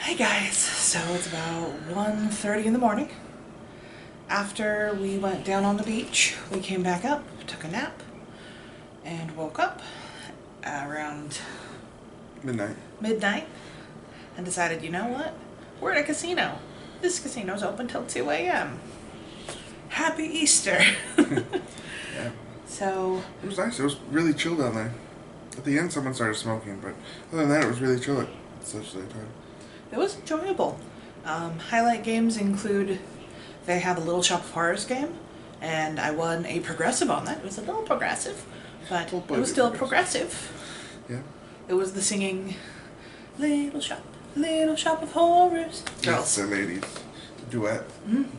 Hey guys, so it's about 1:30 in the morning. After we went down on the beach, we came back up, took a nap, and woke up around midnight and decided, you know what? We're at a casino. This casino's open till 2 a.m. Happy Easter. Yeah. So It was nice. It was really chill down there. At the end, someone started smoking, but other than that, it was really chill at such a time. it was enjoyable. Highlight games include, they have a Little Shop of Horrors game, and I won a progressive on that. It was a little progressive, but it was still progressive. Yeah. It was the singing, Little Shop of Horrors. Yes, the ladies. Duet.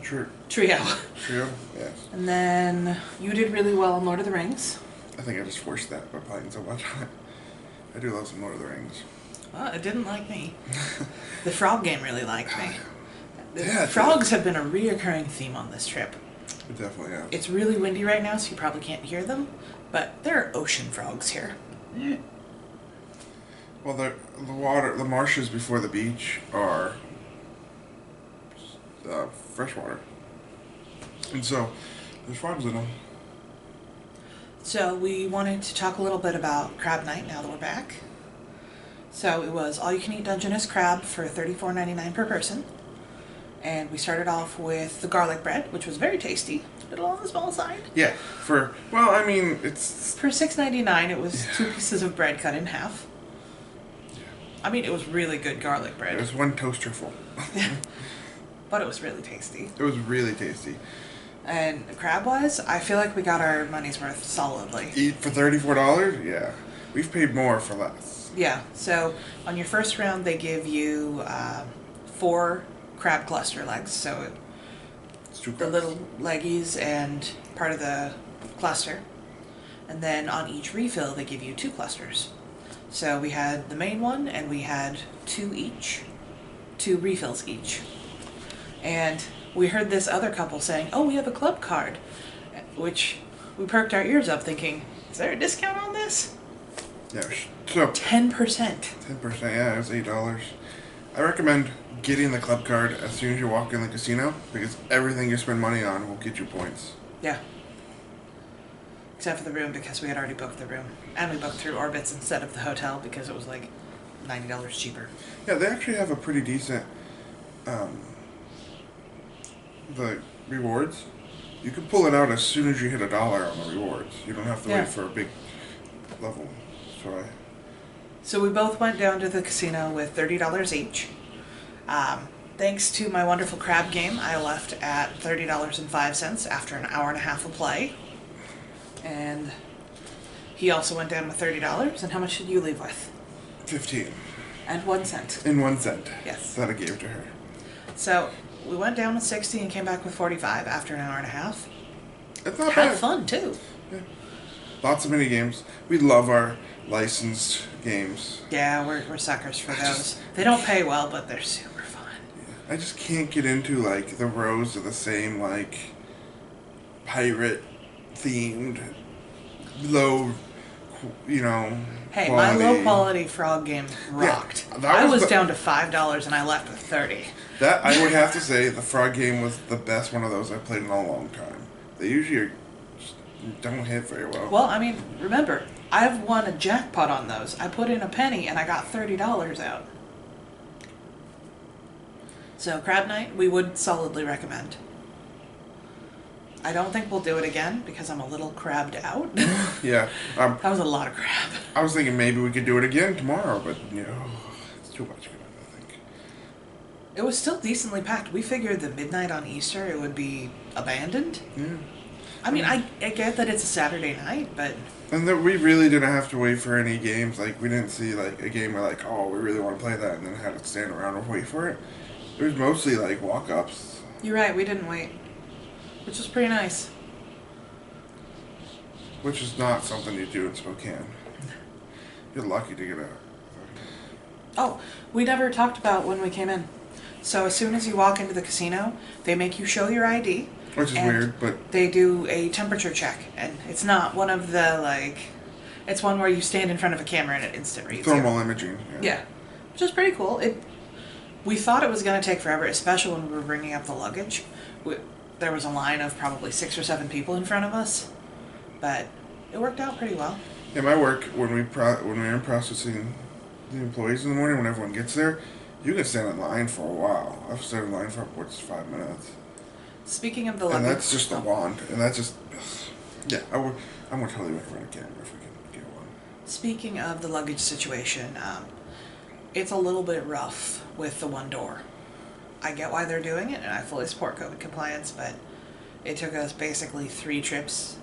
Trio. Trio, yes. And then you did really well on Lord of the Rings. I think I just forced that by playing so much. I do love some Lord of the Rings. Well, it didn't like me. The frog game really liked me. Yeah, Frogs have been a reoccurring theme on this trip. It definitely has. It's really windy right now, so you probably can't hear them, but there are ocean frogs here. Yeah. Well, the marshes before the beach are freshwater, and so there's frogs in them. So we wanted to talk a little bit about crab night now that we're back. So it was all-you-can-eat Dungeness crab for $34.99 per person. And we started off with the garlic bread, which was very tasty. A little on the small side. Yeah, it's... For $6.99, it was 2 pieces of bread cut in half. I mean, it was really good garlic bread. It was one toaster full. But it was really tasty. It was really tasty. And crab-wise, I feel like we got our money's worth solidly. Eat for $34? Yeah. We've paid more for less. Yeah, so on your first round, they give you 4 crab cluster legs. So It's 2 the crabs. little leggies and part of the cluster. And then on each refill, they give you 2 clusters. So we had the main one, and we had 2 each. 2 refills each. And we heard this other couple saying, oh, we have a club card, which we perked our ears up thinking, is there a discount on this? Yeah, so 10%. 10%, yeah, it was $8. I recommend getting the club card as soon as you walk in the casino, because everything you spend money on will get you points. Yeah. Except for the room, because we had already booked the room. And we booked through Orbitz instead of the hotel, because it was like $90 cheaper. Yeah, they actually have a pretty decent, the rewards. You can pull it out as soon as you hit $1 on the rewards. You don't have to wait for a big level. So we both went down to the casino with $30 each. Thanks to my wonderful crab game, I left at $30.05 after an hour and a half of play. And he also went down with $30. And how much did you leave with? 15. And 1 cent. And 1 cent. Yes. That I gave to her. So we went down with 60 and came back with 45 after an hour and a half. It's not Had bad. fun too. Yeah. Lots of mini games. We love our licensed games. Yeah, we're suckers for those. They don't pay well, but they're super fun. I just can't get into like the rows of the same like pirate themed low, Hey, quality. my low quality frog game rocked. that I was was the- down to $5 and I left with 30. That I would have to say the frog game was the best one of those I've played in a long time. They usually don't hit very well. Well, I mean, remember, I've won a jackpot on those. I put in a penny and I got $30 out. So crab night, we would solidly recommend. I don't think we'll do it again because I'm a little crabbed out. Yeah. That was a lot of crab. I was thinking maybe we could do it again tomorrow, but it's too much. I think. It was still decently packed. We figured the midnight on Easter it would be abandoned. Yeah. I mean, I get that it's a Saturday night, but... And that we really didn't have to wait for any games. Like, we didn't see, like, a game where, like, oh, we really want to play that, and then had to stand around and wait for it. It was mostly, like, walk-ups. You're right, we didn't wait. Which was pretty nice. Which is not something you do in Spokane. You're lucky to get a... Oh, we never talked about when we came in. So as soon as you walk into the casino, they make you show your ID. Which is weird, but... They do a temperature check, and it's not one of the, like... It's one where you stand in front of a camera and it instant reads Thermal imaging. Yeah. Which is pretty cool. We thought it was going to take forever, especially when we were bringing up the luggage. There was a line of probably 6 or 7 people in front of us, but it worked out pretty well. Yeah, my work when we're in processing the employees in the morning when everyone gets there, you can stand in line for a while. I've stood in line for upwards of 5 minutes. Speaking of the luggage, And that's just a wand, and that's just yeah. I would totally recommend a camera if we can get one. speaking of the luggage situation, it's a little bit rough with the one door. I get why they're doing it, and I fully support COVID compliance, but it took us basically 3 trips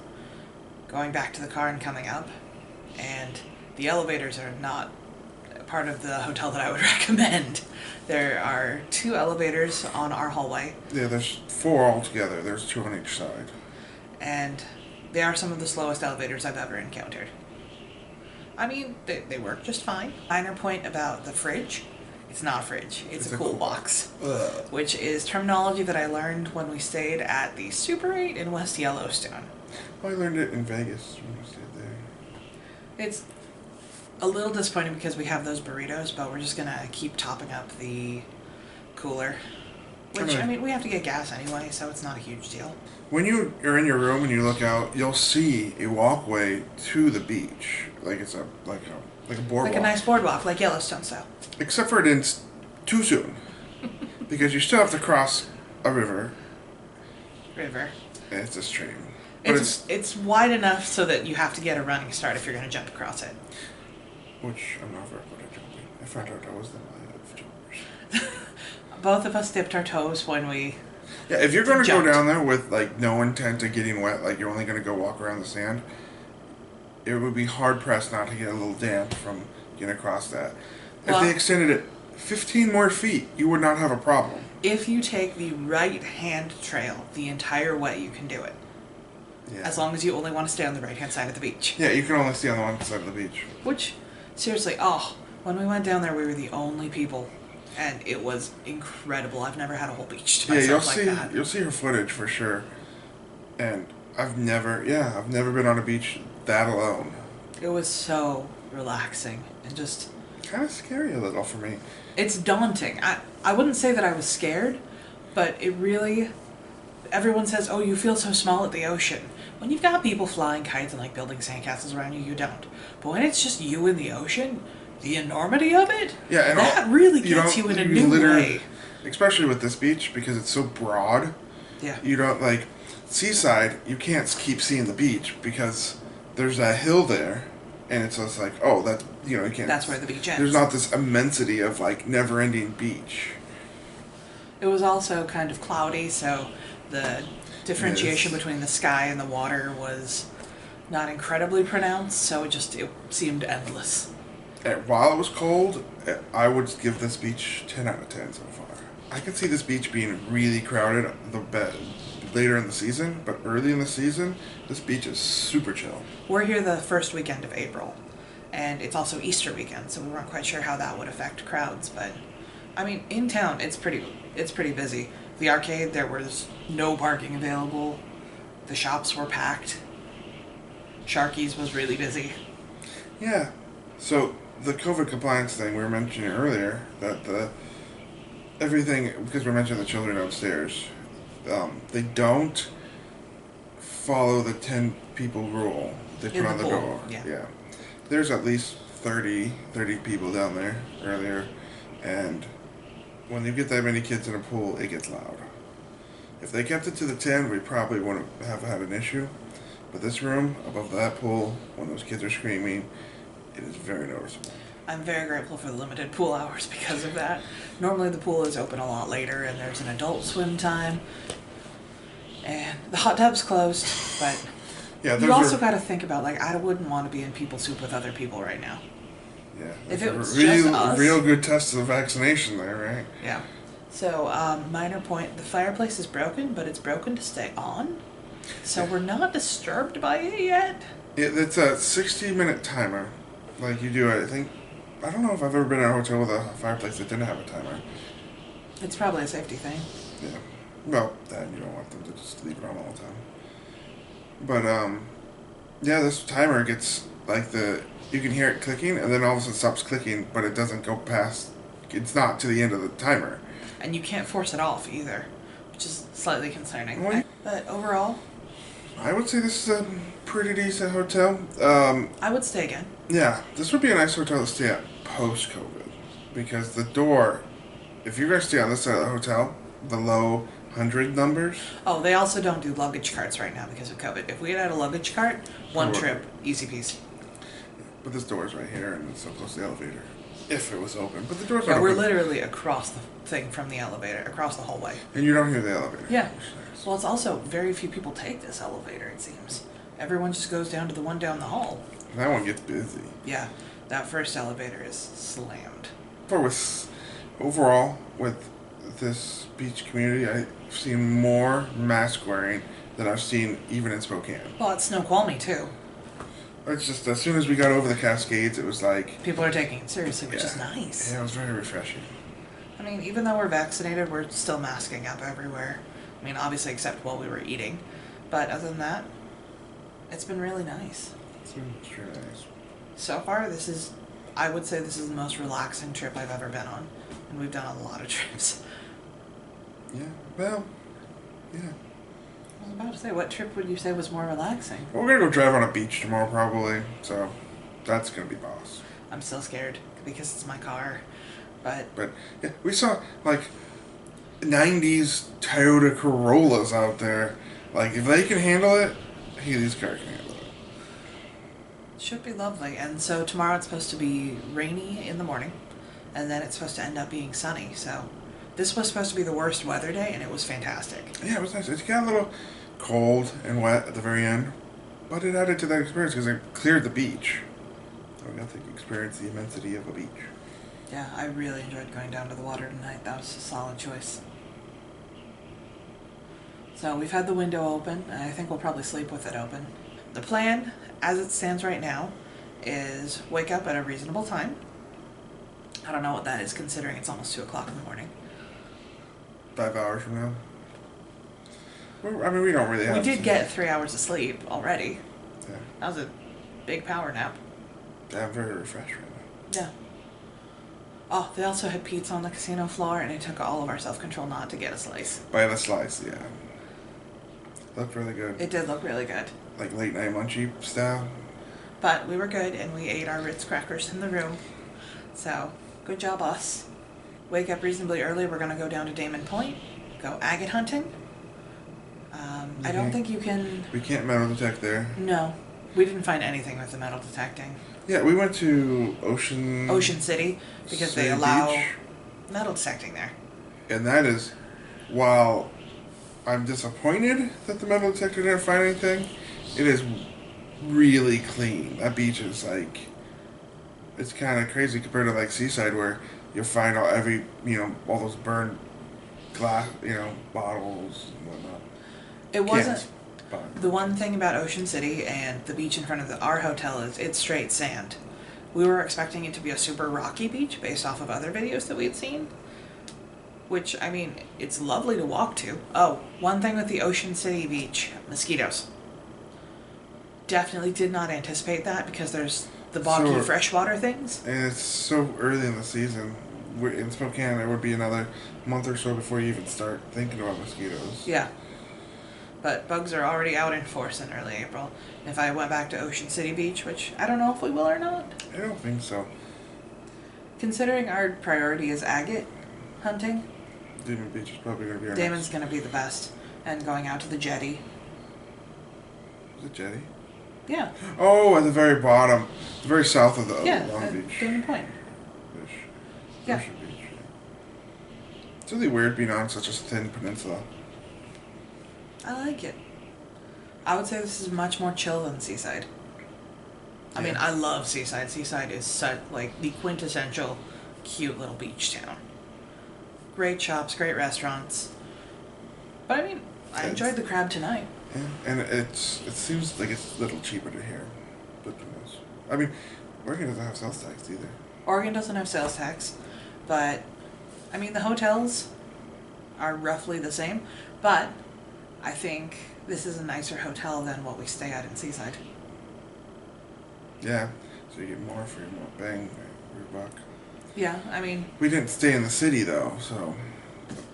going back to the car and coming up, and the elevators are not part of the hotel that I would recommend. There are 2 elevators on our hallway, Yeah, there's 4 altogether. There's 2 on each side. and they are some of the slowest elevators I've ever encountered. I mean, they work just fine. Minor point about the fridge. It's not a fridge. It's a cool box. Which is terminology that I learned when we stayed at the Super 8 in West Yellowstone. Well, I learned it in Vegas when we stayed there. It's a little disappointing because we have those burritos, but we're just gonna keep topping up the cooler. Which, I mean, we have to get gas anyway, so it's not a huge deal. When you are in your room and you look out, you'll see a walkway to the beach, like it's like a boardwalk. Like a nice boardwalk, like Yellowstone style. Except for it's too soon, because you still have to cross a river. River. And it's a stream. But It's wide enough so that you have to get a running start if you're going to jump across it. which I'm not very good at jumping. I found out I was the line of jumpers. Both of us dipped our toes when we... Yeah, if you're going to go jumped. down there with like no intent of getting wet, like you're only going to go walk around the sand, it would be hard pressed not to get a little damp from getting across that. Well, if they extended it 15 more feet, you would not have a problem. if you take the right-hand trail the entire way, you can do it. Yeah. As long as you only want to stay on the right-hand side of the beach. Yeah, you can only stay on the one side of the beach. Which, seriously, when we went down there, we were the only people. And it was incredible. I've never had a whole beach to myself like that. You'll see her footage for sure. And I've never been on a beach that alone. It was so relaxing and just... Kind of scary a little for me. It's daunting. I wouldn't say that I was scared, but it really... Everyone says, oh, you feel so small at the ocean. When you've got people flying kites and like building sandcastles around you, you don't. But when it's just you in the ocean, the enormity of it, Yeah, and that really gets you in a new way. Especially with this beach because it's so broad. Yeah. You don't like seaside. You can't keep seeing the beach because there's that hill there, and it's just like, oh, that's you can't. That's where the beach ends. There's not this immensity of like never-ending beach. It was also kind of cloudy, so the differentiation between the sky and the water was not incredibly pronounced, so it seemed endless. And while it was cold, I would give this beach 10 out of 10 so far. I could see this beach being really crowded later in the season, but early in the season, this beach is super chill. We're here the first weekend of April, and it's also Easter weekend, so we weren't quite sure how that would affect crowds, but I mean, in town, it's pretty busy. The arcade, there was no parking available. The shops were packed. Sharky's was really busy. Yeah. So the COVID compliance thing we were mentioning earlier, that everything, because we mentioned the children downstairs, they don't follow the 10 people rule they put on the door. Yeah. There's at least 30 people down there earlier, and when you get that many kids in a pool, it gets loud. If they kept it to the 10, we probably wouldn't have had an issue. But this room, above that pool, when those kids are screaming, it is very noticeable. I'm very grateful for the limited pool hours because of that. Normally the pool is open a lot later and there's an adult swim time. And the hot tub's closed, but Yeah, you also got to think about, like, I wouldn't want to be in people soup with other people right now. Yeah. If it was real, just us. real good test of the vaccination there, right? Yeah. So, minor point, the fireplace is broken, but it's broken to stay on. So we're not disturbed by it yet. It's a 60-minute timer. Like you do, I don't know if I've ever been in a hotel with a fireplace that didn't have a timer. It's probably a safety thing. Yeah. Well, then you don't want them to just leave it on all the time. But, yeah, this timer gets, like, you can hear it clicking, and then all of a sudden stops clicking, but it doesn't go past it's not to the end of the timer. And you can't force it off either, which is slightly concerning. Well, But overall, I would say this is a pretty decent hotel. I would stay again. Yeah, this would be a nice hotel to stay at post-COVID, because the door, if you're gonna stay on this side of the hotel, the low 100 numbers. Oh, they also don't do luggage carts right now because of COVID. If we had a luggage cart, one trip, easy peasy. But this door's right here, and it's so close to the elevator. If it was open, but the door's not Yeah, open. we're literally across the thing from the elevator, across the hallway. And you don't hear the elevator. Yeah. Which is nice. Well, it's also very few people take this elevator, it seems. Everyone just goes down to the one down the hall. That one gets busy. Yeah, that first elevator is slammed. But overall, with this beach community, I've seen more mask wearing than I've seen even in Spokane. Well, it's Snoqualmie, too. It's just, as soon as we got over the Cascades, it was like... People are taking it seriously, which is nice. Yeah, it was very refreshing. I mean, even though we're vaccinated, we're still masking up everywhere. I mean, obviously, except while we were eating. But other than that, it's been really nice. It's been extremely nice. So far, I would say this is the most relaxing trip I've ever been on. And we've done a lot of trips. Yeah, well, yeah. I was about to say, what trip would you say was more relaxing? Well, we're gonna go drive on a beach tomorrow, probably. So, that's gonna be boss. I'm still scared because it's my car. But yeah, we saw, like, 90s Toyota Corollas out there. Like, if they can handle it, these cars can handle it. Should be lovely. And so tomorrow it's supposed to be rainy in the morning, and then it's supposed to end up being sunny. So this was supposed to be the worst weather day, and it was fantastic. Yeah, it was nice. It got a little cold and wet at the very end, but it added to that experience because it cleared the beach. So we got to experience the immensity of a beach. Yeah, I really enjoyed going down to the water tonight. That was a solid choice. So we've had the window open, and I think we'll probably sleep with it open. The plan, as it stands right now, is wake up at a reasonable time. I don't know what that is, considering it's almost 2 o'clock in the morning. 5 hours from now. I mean, we don't really have We did get 3 hours of sleep already. Yeah. That was a big power nap. I'm very refreshed right now. Yeah. Oh, they also had pizza on the casino floor, and it took all of our self-control not to get a slice. By the slice, yeah. Looked really good. It did look really good. Like late night munchie style. But we were good, and we ate our Ritz crackers in the room. So, good job us. Wake up reasonably early. We're going to go down to Damon Point, go agate hunting. I don't think you can... We can't metal detect there. No. We didn't find anything with the metal detecting. Yeah, we went to Ocean City, because City they allow Beach. metal detecting there. And that is, while I'm disappointed that the metal detector didn't find anything, it is really clean. That beach is like, it's kind of crazy compared to like Seaside, where you'll find all those burned glass, bottles and whatnot. It wasn't... But The one thing about Ocean City and the beach in front of our hotel is it's straight sand. We were expecting it to be a super rocky beach based off of other videos that we had seen. Which, I mean, it's lovely to walk to. Oh, one thing with the Ocean City beach, mosquitoes. Definitely did not anticipate that because there's the boggy freshwater things. And it's so early in the season. In Spokane, it would be another month or so before you even start thinking about mosquitoes. Yeah. But bugs are already out in force in early April. If I went back to Ocean City Beach, which I don't know if we will or not. I don't think so. Considering our priority is agate hunting, Damon Beach is probably going to be our Damon's going to be the best. And going out to the jetty. Is it jetty? Yeah. Oh, at the very bottom. The very south of the Long at Beach. Damon Point. Fish. Yeah. Ocean Beach. It's really weird being on such a thin peninsula. I like it. I would say this is much more chill than Seaside. I mean, I love Seaside. Seaside is such, like, the quintessential cute little beach town. Great shops, great restaurants. But I mean, I enjoyed the crab tonight. Yeah, and it seems like it's a little cheaper to here. But I mean, Oregon doesn't have sales tax either. Oregon doesn't have sales tax, but I mean, the hotels are roughly the same, but I think this is a nicer hotel than what we stay at in Seaside. Yeah, so you get more for your bang for your buck. Yeah, I mean, We didn't stay in the city though, so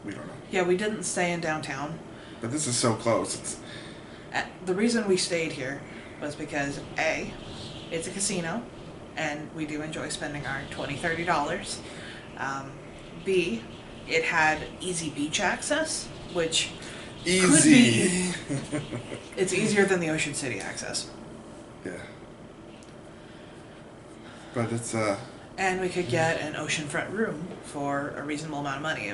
we don't know. yeah, we didn't stay in downtown. But this is so close. It's The reason we stayed here was because A, it's a casino, and we do enjoy spending our $20, $30. B, it had easy beach access, which could be, easy. it's easier than the Ocean City access. Yeah. But it's And we could get an oceanfront room for a reasonable amount of money.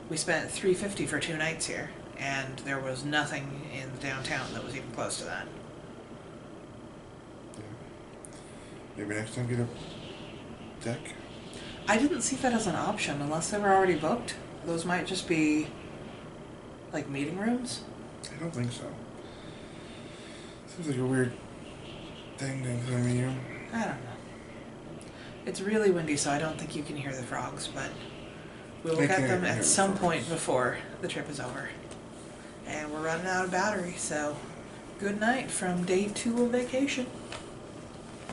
We spent $350 for 2 nights here, and there was nothing in downtown that was even close to that. maybe next time get a deck. I didn't see that as an option unless they were already booked. Those might just be like meeting rooms. I don't think so. Seems like a weird thing to time of year. I don't know. It's really windy, so I don't think you can hear the frogs, but we will I get can't them hear at the some frogs. point before the trip is over. And we're running out of battery, so good night from day 2 of vacation.